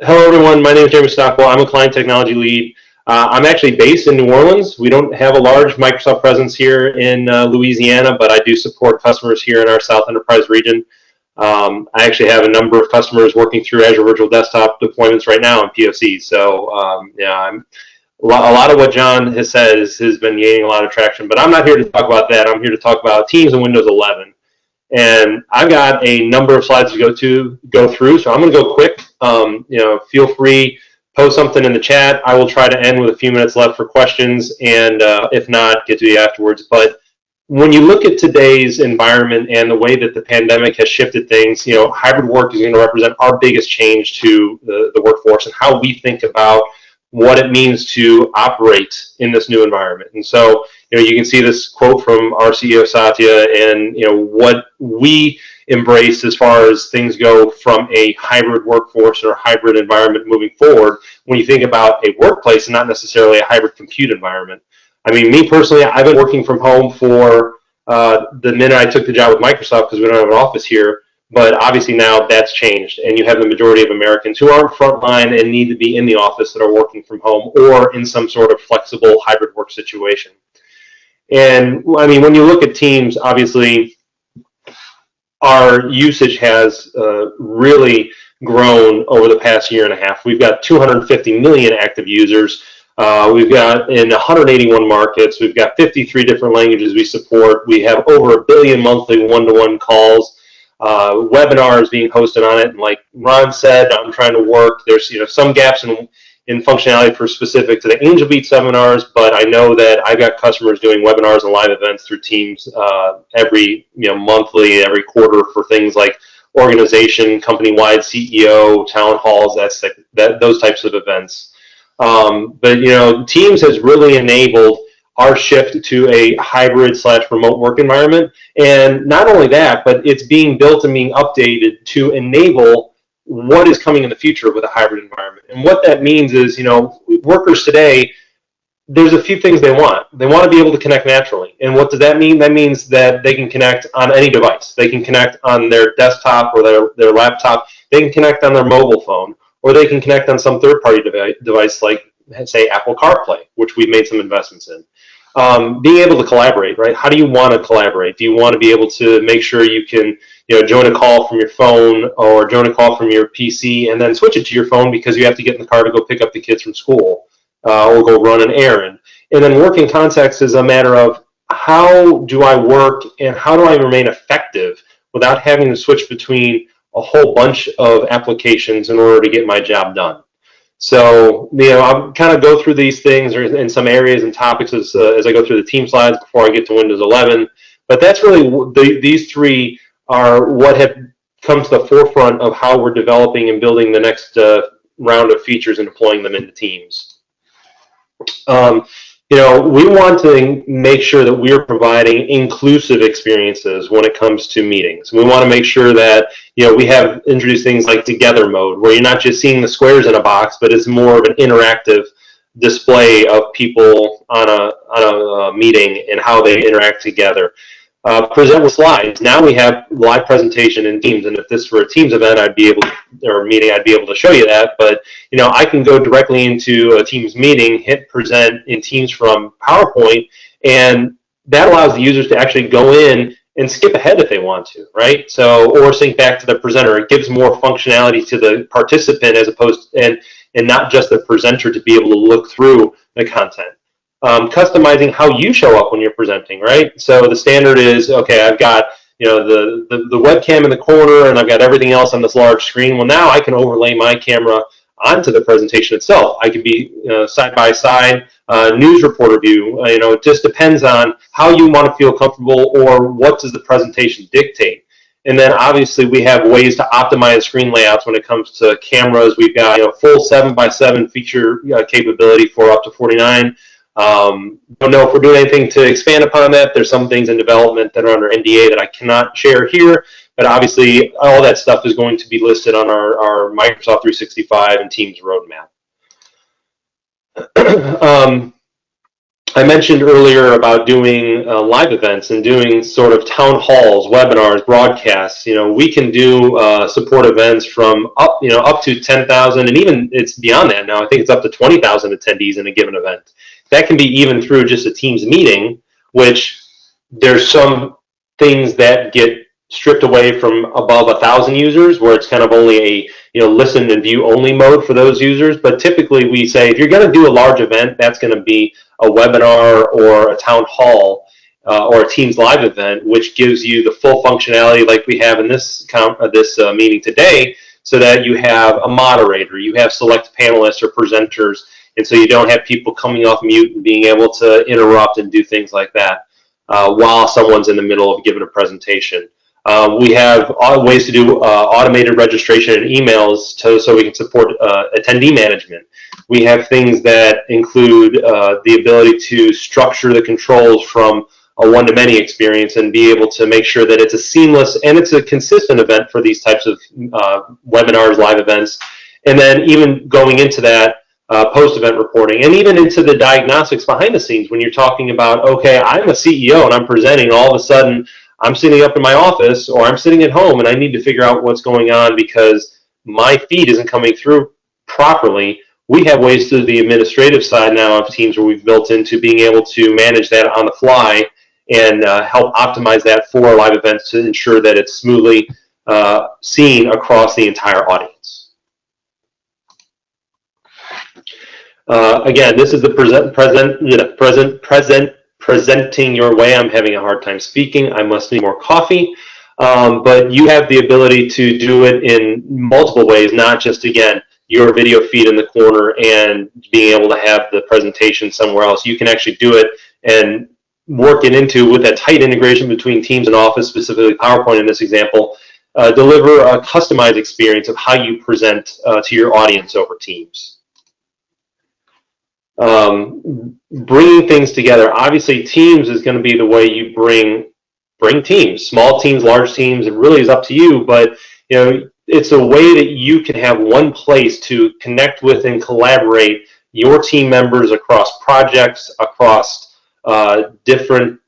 Hello, everyone. My name is Jeremy Stockwell. I'm a client technology lead. I'm actually based in New Orleans. We don't have a large Microsoft presence here in Louisiana, but I do support customers here in our South Enterprise region. I actually have a number of customers working through Azure Virtual Desktop deployments right now in POCs. So, a lot of what John has said has been gaining a lot of traction. But I'm not here to talk about that. I'm here to talk about Teams and Windows 11. And I've got a number of slides to go through, so I'm going to go quick. Feel free, post something in the chat. I will try to end with a few minutes left for questions, and if not, get to you afterwards. But when you look at today's environment and the way that the pandemic has shifted things, hybrid work is going to represent our biggest change to the workforce and how we think about what it means to operate in this new environment. And so, you can see this quote from our CEO Satya, and what we embrace as far as things go from a hybrid workforce or hybrid environment moving forward. When you think about a workplace and not necessarily a hybrid compute environment. I mean, me personally, I've been working from home for the minute I took the job with Microsoft because we don't have an office here. But obviously now that's changed, and you have the majority of Americans who aren't frontline and need to be in the office that are working from home or in some sort of flexible hybrid work situation. And I mean, when you look at Teams, obviously our usage has really grown over the past year and a half. We've got 250 million active users. We've got in 181 markets. We've got 53 different languages we support. We have over 1 billion monthly one-to-one calls. Webinars being hosted on it, and like Ron said, I'm trying to work. There's some gaps in functionality for specific to the Angelbeat seminars, but I know that I've got customers doing webinars and live events through Teams every monthly, every quarter for things like organization, company-wide CEO, town halls, those types of events. But Teams has really enabled our shift to a hybrid/remote work environment. And not only that, but it's being built and being updated to enable what is coming in the future with a hybrid environment. And what that means is, workers today, there's a few things they want. They want to be able to connect naturally. And what does that mean? That means that they can connect on any device. They can connect on their desktop or their laptop. They can connect on their mobile phone, or they can connect on some third-party device like, say, Apple CarPlay, which we've made some investments in. Being able to collaborate, right? How do you want to collaborate? Do you want to be able to make sure you can, join a call from your phone or join a call from your PC and then switch it to your phone because you have to get in the car to go pick up the kids from school or go run an errand? And then work in context is a matter of how do I work and how do I remain effective without having to switch between a whole bunch of applications in order to get my job done. So, I'll kind of go through these things in some areas and topics as I go through the team slides before I get to Windows 11. But that's really, these three are what have come to the forefront of how we're developing and building the next round of features and deploying them into Teams. We want to make sure that we're providing inclusive experiences when it comes to meetings. We want to make sure that, we have introduced things like together mode, where you're not just seeing the squares in a box, but it's more of an interactive display of people on a meeting and how they interact together. Present with slides. Now we have live presentation in Teams, and if this were a Teams event, I'd be able to show you that. But I can go directly into a Teams meeting, hit present in Teams from PowerPoint, and that allows the users to actually go in and skip ahead if they want to, right? So, or sync back to the presenter. It gives more functionality to the participant as opposed and not just the presenter to be able to look through the content. Customizing how you show up when you're presenting, right? So the standard is, okay, I've got the webcam in the corner and I've got everything else on this large screen. Well, now I can overlay my camera onto the presentation itself. I can be side by side, news reporter view. It just depends on how you want to feel comfortable or what does the presentation dictate. And then obviously we have ways to optimize screen layouts when it comes to cameras. We've got full 7x7 feature capability for up to 49. Don't know if we're doing anything to expand upon that. There's some things in development that are under NDA that I cannot share here, but obviously all that stuff is going to be listed on our Microsoft 365 and Teams roadmap. I mentioned earlier about doing live events and doing sort of town halls, webinars, broadcasts. We can do support events from up to 10,000, and even it's beyond that now. I think it's up to 20,000 attendees in a given event. That can be even through just a Teams meeting, which there's some things that get stripped away from above 1,000 users, where it's kind of only a listen and view only mode for those users. But typically, we say if you're going to do a large event, that's going to be a webinar or a town hall or a Teams live event, which gives you the full functionality like we have in this meeting today, so that you have a moderator, you have select panelists or presenters, and so you don't have people coming off mute and being able to interrupt and do things like that while someone's in the middle of giving a presentation. We have ways to do automated registration and emails so we can support attendee management. We have things that include the ability to structure the controls from a one-to-many experience and be able to make sure that it's a seamless and it's a consistent event for these types of webinars, live events. And then even going into that, post-event reporting, and even into the diagnostics behind the scenes when you're talking about, okay, I'm a CEO and I'm presenting, all of a sudden I'm sitting up in my office or I'm sitting at home and I need to figure out what's going on because my feed isn't coming through properly. We have ways through the administrative side now of Teams where we've built into being able to manage that on the fly and help optimize that for live events to ensure that it's smoothly seen across the entire audience. Again, this is the presenting your way. I'm having a hard time speaking. I must need more coffee. But you have the ability to do it in multiple ways, not just, again, your video feed in the corner and being able to have the presentation somewhere else. You can actually do it and work it into, with that tight integration between Teams and Office, specifically PowerPoint in this example, deliver a customized experience of how you present to your audience over Teams. Bringing things together. Obviously, Teams is going to be the way you bring teams, small teams, large teams. It really is up to you, but it's a way that you can have one place to connect with and collaborate your team members across projects, across different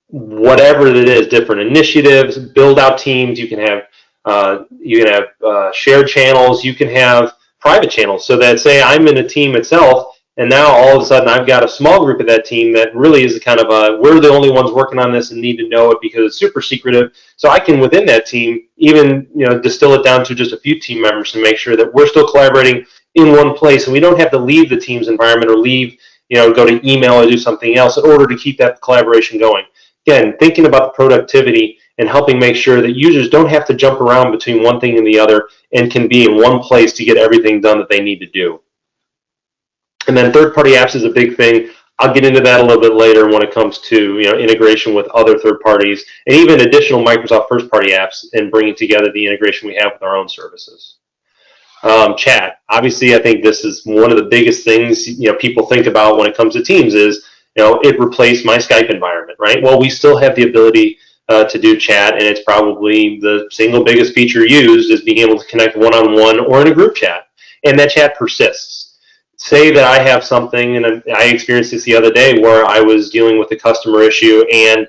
whatever it is, different initiatives, build out teams. You can have shared channels. You can have private channels. So that, say I'm in a team itself, and now all of a sudden I've got a small group of that team that really is kind of we're the only ones working on this and need to know it because it's super secretive. So I can, within that team, even distill it down to just a few team members to make sure that we're still collaborating in one place, and we don't have to leave the Teams environment or leave, go to email or do something else in order to keep that collaboration going. Again, thinking about the productivity and helping make sure that users don't have to jump around between one thing and the other and can be in one place to get everything done that they need to do. And then third-party apps is a big thing. I'll get into that a little bit later when it comes to integration with other third parties and even additional Microsoft first-party apps and bringing together the integration we have with our own services. Chat. Obviously, I think this is one of the biggest things people think about when it comes to Teams is it replaced my Skype environment, right? Well, we still have the ability to do chat, and it's probably the single biggest feature used is being able to connect one-on-one or in a group chat, and that chat persists. Say that I have something, and I experienced this the other day where I was dealing with a customer issue and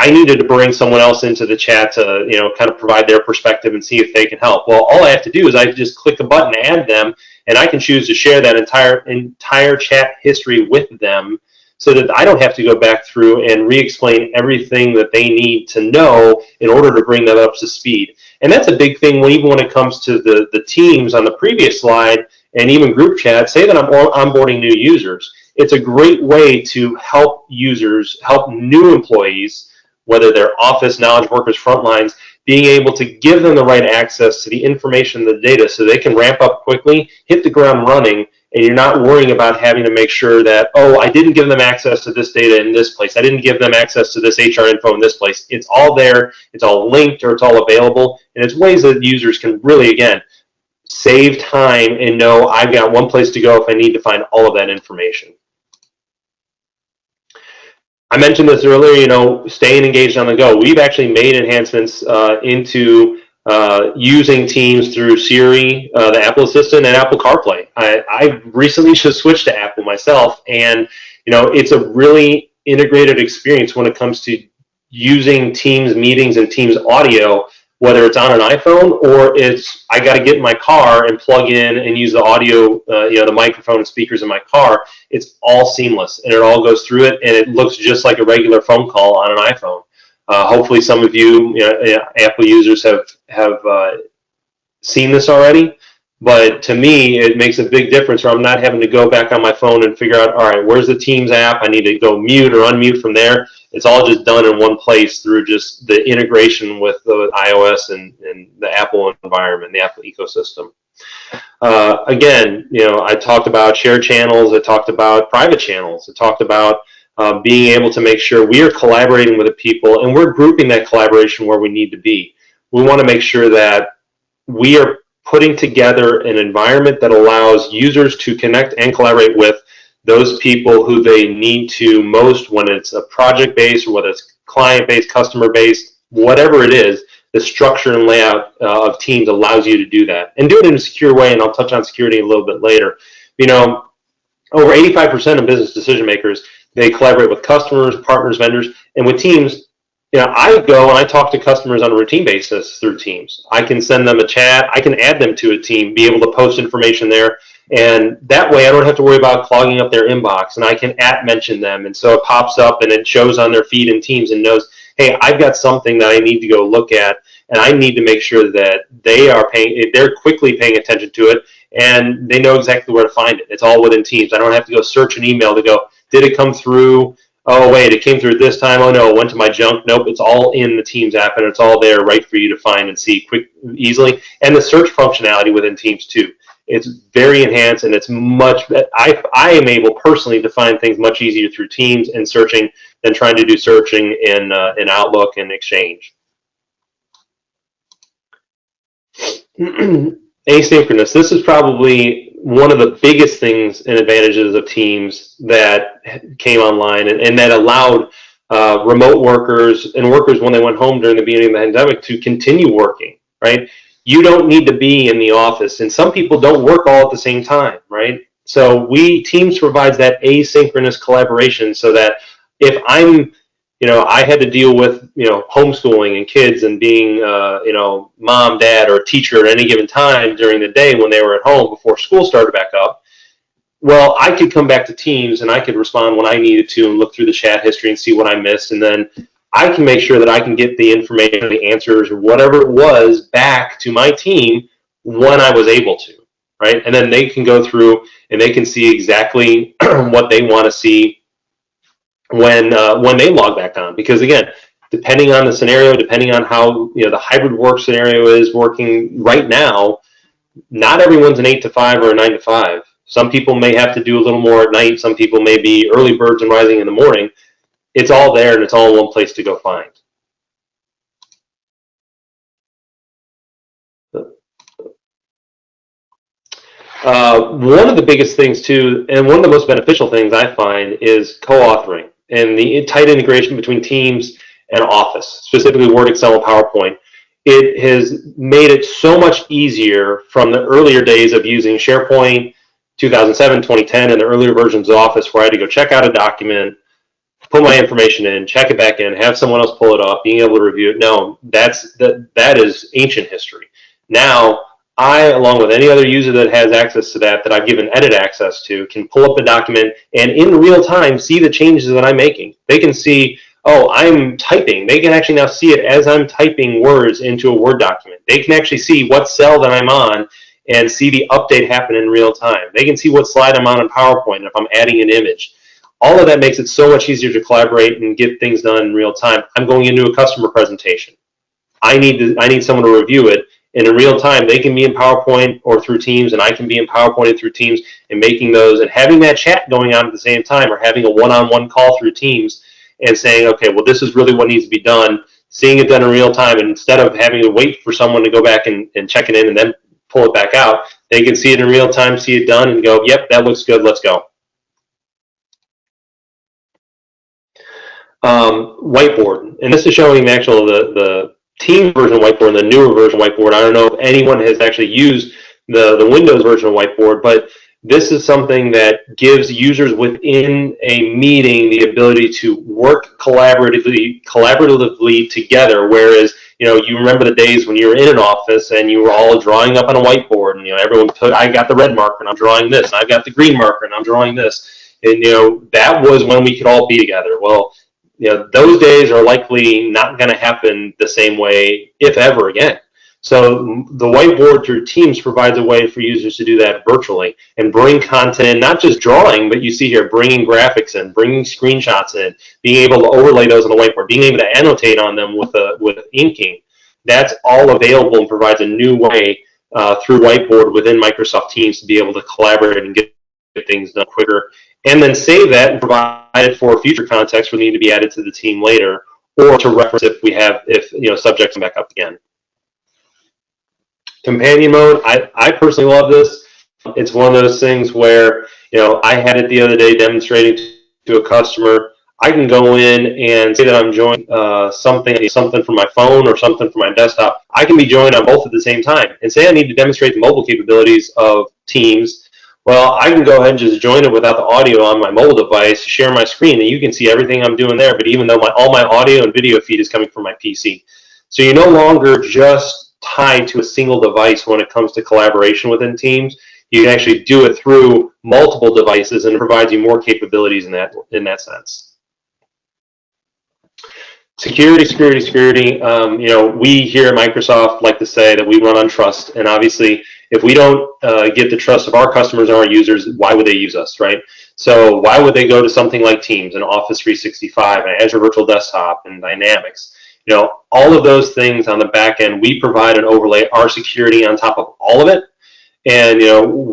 I needed to bring someone else into the chat to kind of provide their perspective and see if they can help. Well, all I have to do is I just click a button, add them, and I can choose to share that entire chat history with them so that I don't have to go back through and re-explain everything that they need to know in order to bring them up to speed. And that's a big thing even when it comes to the teams on the previous slide and even group chat. Say that I'm onboarding new users. It's a great way to help users, help new employees, whether they're office, knowledge workers, frontlines, being able to give them the right access to the information, the data, so they can ramp up quickly, hit the ground running, and you're not worrying about having to make sure that, oh, I didn't give them access to this data in this place. I didn't give them access to this HR info in this place. It's all there. It's all linked or it's all available. And it's ways that users can really, again, save time and know I've got one place to go if I need to find all of that information. I mentioned this earlier, staying engaged on the go. We've actually made enhancements into using Teams through Siri, the Apple Assistant, and Apple CarPlay. I recently just switched to Apple myself, and It's a really integrated experience when it comes to using Teams meetings and Teams audio, whether it's on an iPhone or it's I got to get in my car and plug in and use the audio, the microphone and speakers in my car. It's all seamless and it all goes through it, and it looks just like a regular phone call on an iPhone. Hopefully, some of you, Apple users have seen this already. But to me, it makes a big difference where I'm not having to go back on my phone and figure out, all right, where's the Teams app? I need to go mute or unmute from there. It's all just done in one place through just the integration with the iOS and the Apple environment, the Apple ecosystem. Again, I talked about shared channels. I talked about private channels. I talked about being able to make sure we are collaborating with the people and we're grouping that collaboration where we need to be. We want to make sure that we are putting together an environment that allows users to connect and collaborate with those people who they need to most when it's a project-based or whether it's client-based, customer-based, whatever it is. The structure and layout of Teams allows you to do that and do it in a secure way, and I'll touch on security a little bit later. Over 85% of business decision makers, they collaborate with customers, partners, vendors, and with Teams, I go and I talk to customers on a routine basis through Teams. I can send them a chat. I can add them to a team, be able to post information there. And that way I don't have to worry about clogging up their inbox. And I can mention them. And so it pops up and it shows on their feed in Teams and knows, hey, I've got something that I need to go look at. And I need to make sure that they're quickly paying attention to it. And they know exactly where to find it. It's all within Teams. I don't have to go search an email to go, did it come through? Oh, wait, it came through this time. Oh, no, it went to my junk. Nope, it's all in the Teams app, and it's all there right for you to find and see easily. And the search functionality within Teams, too. It's very enhanced, and it's I am able personally to find things much easier through Teams and searching than trying to do searching in Outlook and Exchange. Asynchronous. This is probably one of the biggest things and advantages of Teams that came online and that allowed remote workers and workers when they went home during the beginning of the pandemic to continue working, right? You don't need to be in the office, and some people don't work all at the same time, right? So Teams provides that asynchronous collaboration so that if I had to deal with, homeschooling and kids and being, mom, dad, or teacher at any given time during the day when they were at home before school started back up. Well, I could come back to Teams and I could respond when I needed to and look through the chat history and see what I missed. And then I can make sure that I can get the information, the answers, or whatever it was back to my team when I was able to, right? And then they can go through and they can see exactly what they want to see when they log back on, because again, depending on the scenario, depending on how the hybrid work scenario is working right now, not everyone's an 8 to 5 or a 9 to 5. Some people may have to do a little more at night. Some people may be early birds and rising in the morning. It's all there and it's all in one place to go find. One of the biggest things too, and one of the most beneficial things I find, is co-authoring and the tight integration between Teams and Office, specifically Word, Excel, and PowerPoint. It has made it so much easier from the earlier days of using SharePoint, 2007, 2010, and the earlier versions of Office, where I had to go check out a document, put my information in, check it back in, have someone else pull it up, being able to review it. No, that is ancient history. Now, I, along with any other user that has access to that I've given edit access to, can pull up the document and in real time see the changes that I'm making. They can see, oh, I'm typing. They can actually now see it as I'm typing words into a Word document. They can actually see what cell that I'm on and see the update happen in real time. They can see what slide I'm on in PowerPoint if I'm adding an image. All of that makes it so much easier to collaborate and get things done in real time. I'm going into a customer presentation. I need someone to review it. And in real time, they can be in PowerPoint or through Teams, and I can be in PowerPoint and through Teams, and making those and having that chat going on at the same time, or having a one-on-one call through Teams and saying, okay, well, this is really what needs to be done, seeing it done in real time, and instead of having to wait for someone to go back and check it in and then pull it back out, they can see it in real time, see it done, and go, yep, that looks good, let's go. Whiteboard, and this is showing the Teams version of Whiteboard and the newer version of Whiteboard. I don't know if anyone has actually used the Windows version of Whiteboard, but This is something that gives users within a meeting the ability to work collaboratively together. Whereas, you remember the days when you were in an office and you were all drawing up on a whiteboard, and everyone put, I got the red marker and I'm drawing this, and I've got the green marker and I'm drawing this, and that was when we could all be together. Well, those days are likely not going to happen the same way, if ever again. So the whiteboard through Teams provides a way for users to do that virtually and bring content in, not just drawing, but you see here, bringing graphics in, bringing screenshots in, being able to overlay those on the whiteboard, being able to annotate on them with inking. That's all available and provides a new way through whiteboard within Microsoft Teams to be able to collaborate and get things done quicker, and then save that and provide it for future context when they need to be added to the team later, or to reference if subjects come back up again. Companion mode, I personally love this. It's one of those things where, I had it the other day demonstrating to a customer. I can go in and say that I'm joining something from my phone or something from my desktop. I can be joined on both at the same time. And say I need to demonstrate the mobile capabilities of Teams. Well, I can go ahead and just join it without the audio on my mobile device, share my screen, and you can see everything I'm doing there. But even though all my audio and video feed is coming from my PC. So you're no longer just tied to a single device when it comes to collaboration within Teams. You can actually do it through multiple devices, and it provides you more capabilities in that sense. Security. We here at Microsoft like to say that we run on trust, and obviously, if we don't get the trust of our customers and our users, why would they use us, right? So why would they go to something like Teams and Office 365 and Azure Virtual Desktop and Dynamics? All of those things on the back end, we provide and overlay our security on top of all of it. And,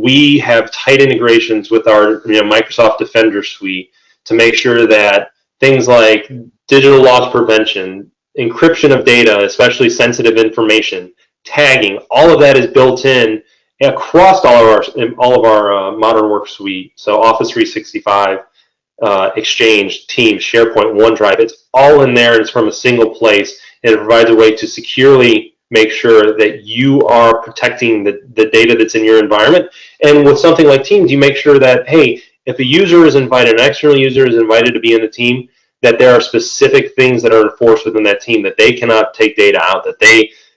we have tight integrations with our Microsoft Defender suite to make sure that things like digital loss prevention, encryption of data, especially sensitive information, tagging, all of that is built in across all of our modern work suite. So Office 365, Exchange, Teams, SharePoint, OneDrive, it's all in there, and it's from a single place, and it provides a way to securely make sure that you are protecting the data that's in your environment. And with something like Teams, you make sure that, hey, if a user is invited, an external user is invited to be in the team, that there are specific things that are enforced within that team, that they cannot take data out,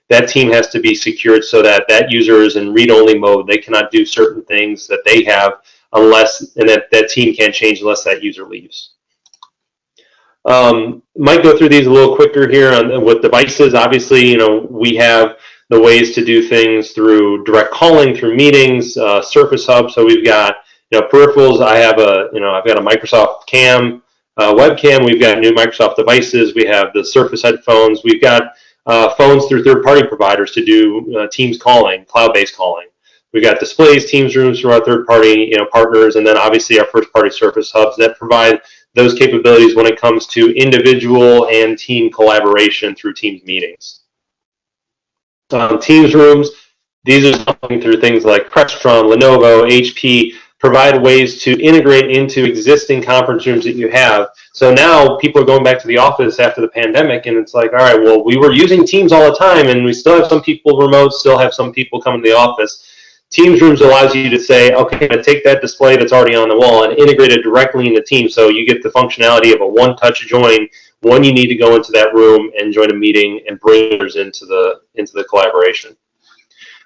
that team has to be secured so that user is in read-only mode. They cannot do certain things that they have and that team can't change unless that user leaves. Might go through these a little quicker here with devices. Obviously, we have the ways to do things through direct calling, through meetings, Surface Hub. So we've got peripherals. I've got a Microsoft Cam webcam. We've got new Microsoft devices. We have the Surface headphones. We've got phones through third-party providers to do Teams calling, cloud-based calling. We've got displays, Teams rooms through our third-party partners, and then obviously our first-party Surface Hubs that provide those capabilities when it comes to individual and team collaboration through Teams meetings. Teams rooms, these are something through things like Crestron, Lenovo, HP, provide ways to integrate into existing conference rooms that you have. So now people are going back to the office after the pandemic, and it's like, all right, well, we were using Teams all the time, and we still have some people remote, still have some people coming to the office. Teams rooms allows you to say, okay, I'm going to take that display that's already on the wall and integrate it directly into Teams, so you get the functionality of a one-touch join when you need to go into that room and join a meeting and bring others into the collaboration.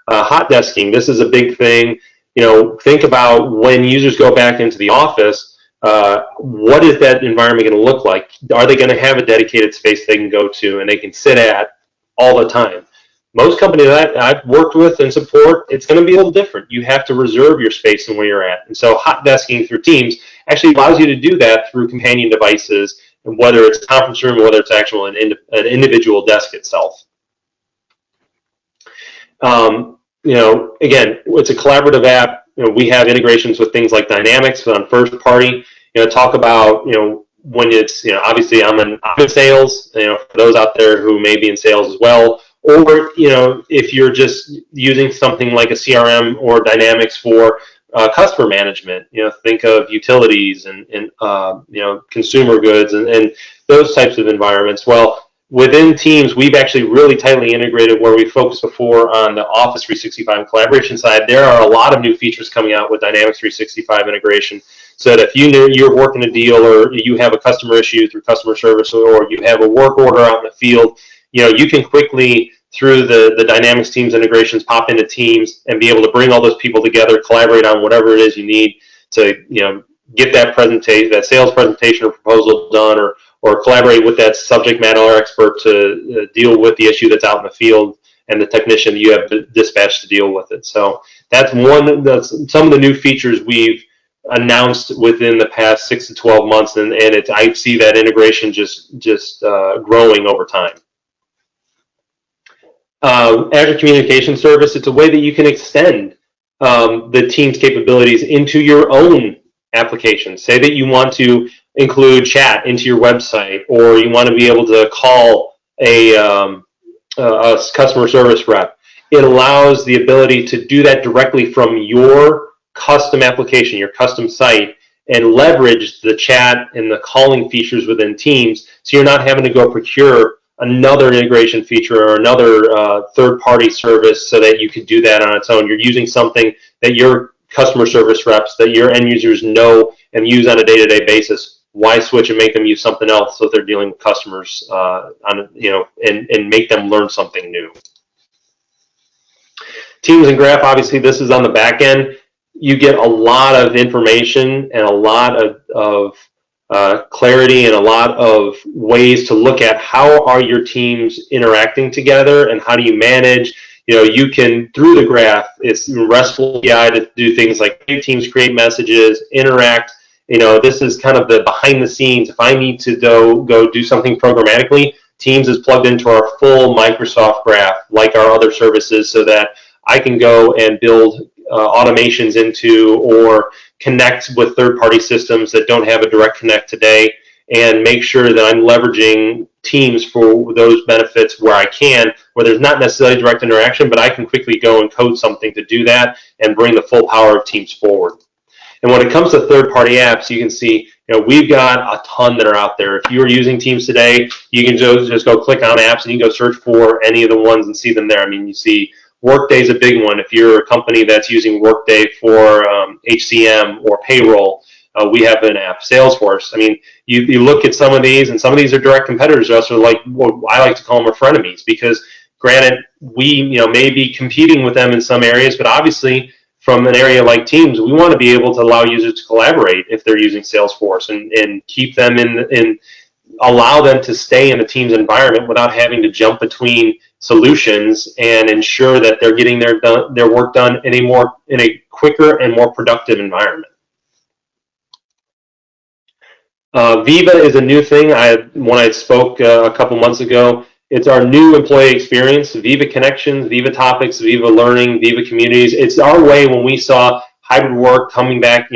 Hot desking, this is a big thing. Think about when users go back into the office, what is that environment going to look like? Are they going to have a dedicated space they can go to and they can sit at all the time? Most companies that I've worked with and support, it's going to be a little different. You have to reserve your space and where you're at. And so hot desking through Teams actually allows you to do that through companion devices, and whether it's a conference room or whether it's actually an individual desk itself. Again, it's a collaborative app. We have integrations with things like Dynamics on first party. Talk about when it's obviously I'm in sales. For those out there who may be in sales as well. Or, if you're just using something like a CRM or Dynamics for customer management, think of utilities and consumer goods and those types of environments. Well, within Teams, we've actually really tightly integrated where we focused before on the Office 365 and collaboration side. There are a lot of new features coming out with Dynamics 365 integration, so that if you knew you're working a deal or you have a customer issue through customer service or you have a work order out in the field, you can quickly, through the Dynamics Teams integrations, pop into Teams and be able to bring all those people together, collaborate on whatever it is you need to, get that presentation, that sales presentation or proposal done, or collaborate with that subject matter expert to deal with the issue that's out in the field and the technician you have dispatched to deal with it. So that's some of the new features we've announced within the past 6 to 12 months, and I see that integration just growing over time. Azure Communication Service, it's a way that you can extend the Teams capabilities into your own application. Say that you want to include chat into your website, or you want to be able to call a customer service rep. It allows the ability to do that directly from your custom application, your custom site, and leverage the chat and the calling features within Teams, so you're not having to go procure another integration feature or another third-party service so that you could do that on its own. You're using something that your customer service reps, that your end users know and use on a day-to-day basis. Why switch and make them use something else so they're dealing with customers and make them learn something new? Teams and Graph, obviously this is on the back end. You get a lot of information and a lot of clarity and a lot of ways to look at how are your teams interacting together and how do you manage. You can, through the graph, it's RESTful API to do things like create teams, create messages, interact. This is kind of the behind the scenes. If I need to go do something programmatically, Teams is plugged into our full Microsoft graph, like our other services, so that I can go and build automations into or connect with third-party systems that don't have a direct connect today, and make sure that I'm leveraging Teams for those benefits where I can, where there's not necessarily direct interaction, but I can quickly go and code something to do that and bring the full power of Teams forward. And when it comes to third-party apps, you can see, we've got a ton that are out there. If you're using Teams today, you can just go click on apps and you can go search for any of the ones and see them there. I mean, you see Workday is a big one. If you're a company that's using Workday for HCM or payroll, we have an app. Salesforce. I mean, you look at some of these, and some of these are direct competitors to us, or like what I like to call them, are frenemies, because granted, we may be competing with them in some areas, but obviously from an area like Teams, we want to be able to allow users to collaborate if they're using Salesforce and keep them allow them to stay in the Teams environment without having to jump between solutions, and ensure that they're getting their work done in a quicker and more productive environment. Viva is a new thing. When I spoke a couple months ago, it's our new employee experience. Viva Connections, Viva Topics, Viva Learning, Viva Communities. It's our way when we saw hybrid work coming back,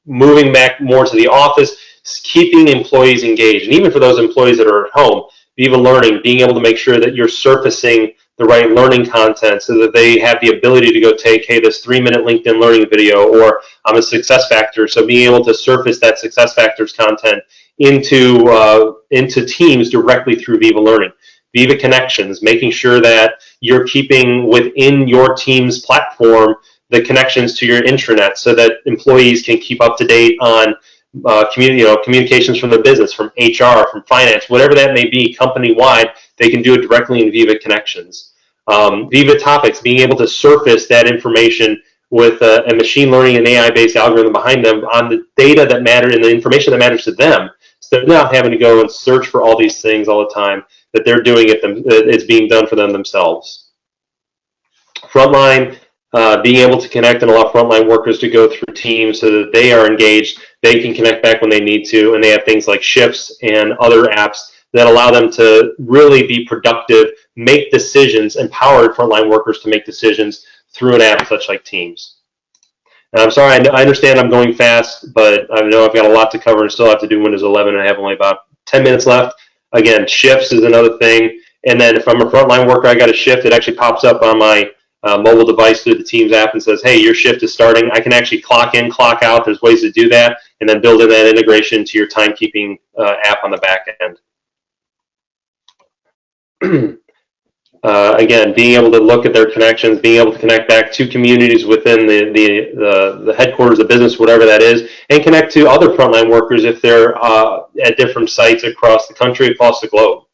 moving back more to the office, keeping employees engaged. And even for those employees that are at home, Viva Learning, being able to make sure that you're surfacing the right learning content so that they have the ability to go take, hey, this 3-minute LinkedIn learning video, or I'm a success factor. So being able to surface that success factors content into Teams directly through Viva Learning. Viva Connections, making sure that you're keeping within your Teams platform the connections to your intranet so that employees can keep up to date on communications from the business, from HR, from finance, whatever that may be, company-wide. They can do it directly in Viva Connections. Viva Topics, being able to surface that information with a machine learning and AI-based algorithm behind them on the data that matters and the information that matters to them, so they're not having to go and search for all these things all the time, that they're doing it, it's being done for them themselves. Frontline, being able to connect and allow frontline workers to go through Teams so that they are engaged, they can connect back when they need to, and they have things like Shifts and other apps that allow them to really be productive, make decisions, empower frontline workers to make decisions through an app such like Teams. And I'm sorry, I understand I'm going fast, but I know I've got a lot to cover and still have to do Windows 11, and I have only about 10 minutes left. Again, Shifts is another thing. And then if I'm a frontline worker, I got a shift, it actually pops up on my mobile device through the Teams app and says, hey, your shift is starting. I can actually clock in, clock out. There's ways to do that, and then build in that integration to your timekeeping app on the back end. Again, being able to look at their connections, being able to connect back to communities within the headquarters of business, whatever that is, and connect to other frontline workers if they're at different sites across the country, across the globe.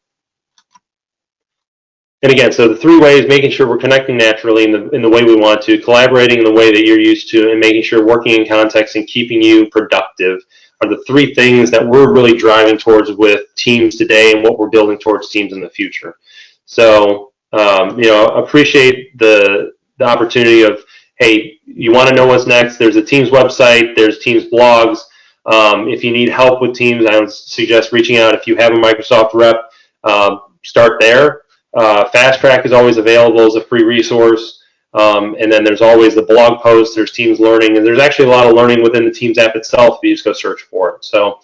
And again, so the 3 ways: making sure we're connecting naturally in the way we want to, collaborating in the way that you're used to, and making sure working in context and keeping you productive are the 3 things that we're really driving towards with teams today and what we're building towards teams in the future. So, appreciate the opportunity of, hey, you want to know what's next? There's a Teams website, there's Teams blogs. If you need help with Teams, I would suggest reaching out. If you have a Microsoft rep, start there. Fast Track is always available as a free resource. And then there's always the blog posts, there's Teams Learning, and there's actually a lot of learning within the Teams app itself if you just go search for it. So